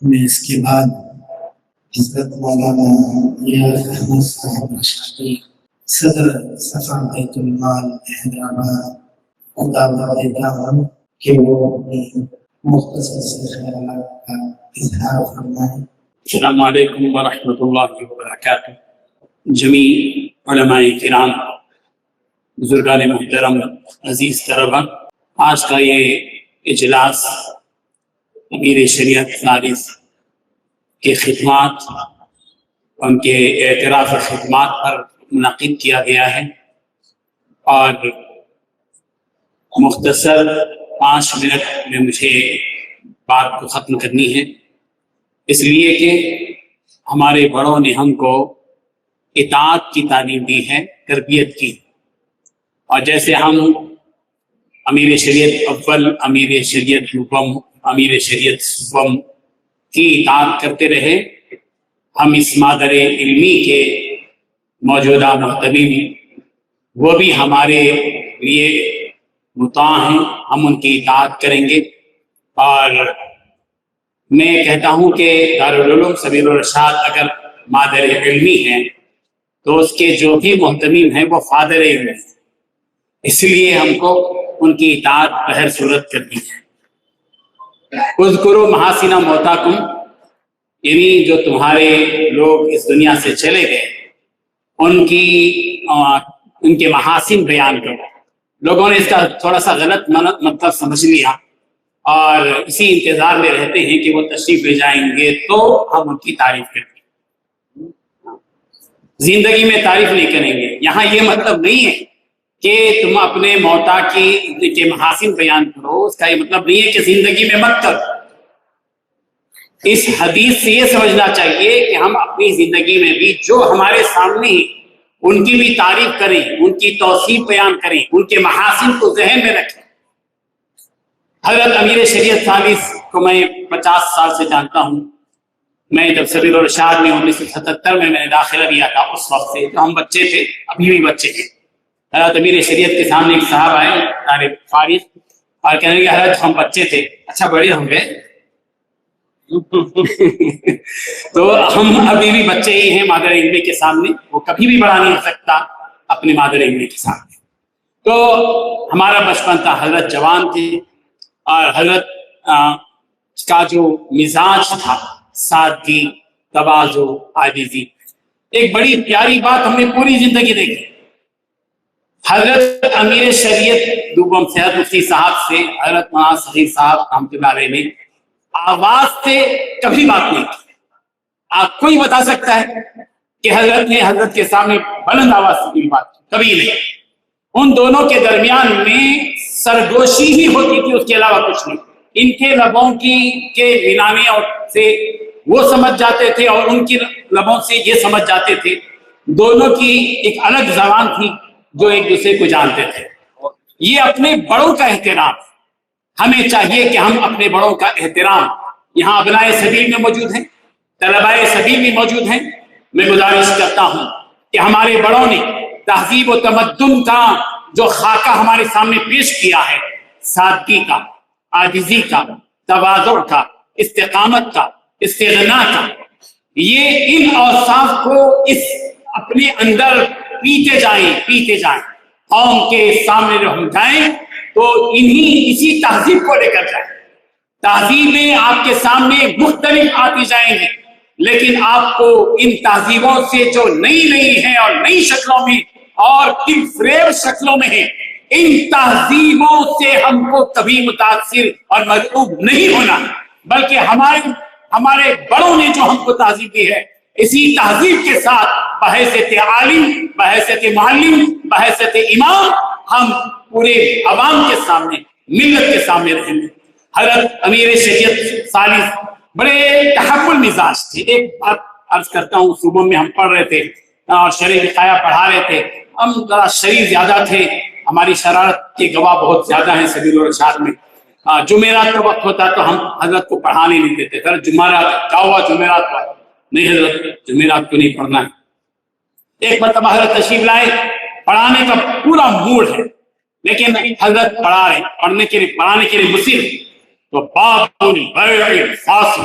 میں اس کے بعد حضرت مولانا ریاض احمد صاحب رشاشی صدر صفا بیت المال حیدرآباد خدا دعوان کہ وہ اپنی مختصر سے خیالات کا اظہار فرمائیں۔ السلام علیکم ورحمۃ اللہ وبرکاتہ۔ جمیع علماء کرام، بزرگان محترم، عزیز طلبہ، آج کا یہ اجلاس امیر شریعت ثالث کے خدمات، ان کے اعتراف خدمات پر منعقد کیا گیا ہے، اور مختصر 5 منٹ میں مجھے بات کو ختم کرنی ہے، اس لیے کہ ہمارے بڑوں نے ہم کو اطاعت کی تعلیم دی ہے، تربیت کی، اور جیسے ہم امیر شریعت اول، امیر شریعت دوم، امیر شریعت سوم کی اطاعت کرتے رہے، ہم اس مادر علمی کے موجودہ محتمین وہ بھی ہمارے لیے مطاع ہیں، ہم ان کی اطاعت کریں گے۔ اور میں کہتا ہوں کہ دارالعلوم سبیل الرشاد اگر مادر علمی ہیں تو اس کے جو بھی محتمین ہیں وہ فادر علم ہیں، اس لیے ہم کو ان کی اطاعت بہر صورت کرنی ہے۔ اذکروا محاسن موتاکم، یعنی جو تمہارے لوگ اس دنیا سے چلے گئے ان کے محاسن بیان کرو۔ لوگوں نے اس کا تھوڑا سا غلط مطلب سمجھ لیا اور اسی انتظار میں رہتے ہیں کہ وہ تشریف لے جائیں گے تو ہم ان کی تعریف کریں گے، زندگی میں تعریف نہیں کریں گے۔ یہاں یہ مطلب نہیں ہے کہ تم اپنے موتا کے محاسن بیان کرو، اس کا یہ مطلب نہیں ہے کہ زندگی میں مت کرو۔ اس حدیث سے یہ سمجھنا چاہیے کہ ہم اپنی زندگی میں بھی جو ہمارے سامنے ان کی بھی تعریف کریں، ان کی توصیف بیان کریں، ان کے محاسن کو ذہن میں رکھیں۔ حضرت امیر شریعت ثالث کو میں 50 سال سے جانتا ہوں۔ میں جب سبیل الرشاد میں 1977 میں نے داخلہ لیا تھا، اس وقت سے تو ہم بچے تھے، ابھی بھی بچے تھے۔ حضرت امیر شریعت کے سامنے ایک صاحب آئے طالب فارغ اور کہنے لگے حضرت ہم بچے تھے، اچھا بڑے ہوں گے تو ہم ابھی بھی بچے ہی ہیں مادر علمی کے سامنے، وہ کبھی بھی بڑا نہیں ہو سکتا اپنے مادر علمی کے سامنے۔ تو ہمارا بچپن تھا، حضرت جوان تھے، اور حضرت کا جو مزاج تھا، سادگی، تواضع، عاجزی، ایک بڑی پیاری بات ہم نے پوری زندگی دیکھی۔ حضرت امیر شریعت دوم سے، حضرت مفتی صاحب سے، حضرت مولانا صغیر صاحب رحمۃ اللہ علیہ نے آواز سے کبھی بات نہیں کی۔ آپ کوئی بتا سکتا ہے کہ حضرت نے حضرت کے سامنے بلند آواز سے کوئی بات کی؟ کبھی نہیں۔ ان دونوں کے درمیان میں سرگوشی ہی ہوتی تھی، اس کے علاوہ کچھ نہیں۔ ان کے لبوں کے ملانے سے وہ سمجھ جاتے تھے اور ان کی لبوں سے یہ سمجھ جاتے تھے، دونوں کی ایک الگ زبان تھی جو ایک دوسرے کو جانتے تھے۔ یہ اپنے بڑوں کا احترام، ہمیں چاہیے کہ ہم اپنے بڑوں کا احترام، یہاں ابنائے سبیل میں موجود ہیں، طلباء سبیل بھی موجود ہیں، میں گزارش کرتا ہوں کہ ہمارے بڑوں نے تہذیب و تمدن کا جو خاکہ ہمارے سامنے پیش کیا ہے، سادگی کا، عاجزی کا، تواضع کا، استقامت کا، استغنا کا، یہ ان اوصاف کو اس اپنے اندر پیتے جائیں، قوم کے سامنے جو ہم جائیں تو اسی تہذیب کو لے کر جائیں۔ تہذیبیں آپ کے سامنے مختلف آتی جائیں گی، لیکن آپ کو ان تہذیبوں سے جو نئی ہیں اور نئی شکلوں میں اور کن فریب شکلوں میں ہیں، ان تہذیبوں سے ہم کو کبھی متاثر اور مرعوب نہیں ہونا، بلکہ ہمارے بڑوں نے جو ہم کو تہذیب دی ہے، اسی تہذیب کے ساتھ بحیثیت عالم، بحیثیت معلم، بحیثیت امام ہم پورے عوام کے سامنے، ملت کے سامنے رہیں گے۔ حضرت امیر شریعت ثالث بڑے تحمل مزاج تھے۔ ایک بات عرض کرتا ہوں، صوبوں میں ہم پڑھ رہے تھے اور شرح وقایہ پڑھا رہے تھے، ہم ذرا شریف زیادہ تھے، ہماری شرارت کے گواہ بہت زیادہ ہیں سبیل الرشاد میں۔ جمعرات کا وقت ہوتا تو ہم حضرت کو پڑھانے نہیں دیتے، حضرت جمعرات کیا ہوا، جمعرات ہوا، نہیں حضرت جمعرات کو نہیں پڑھنا ہے۔ ایک مرتبہ حضرت تشریف لائے، پڑھانے کا پورا موڈ ہے، لیکن حضرت پڑھانے کے لیے مصر، تو باب البیع الفاسد،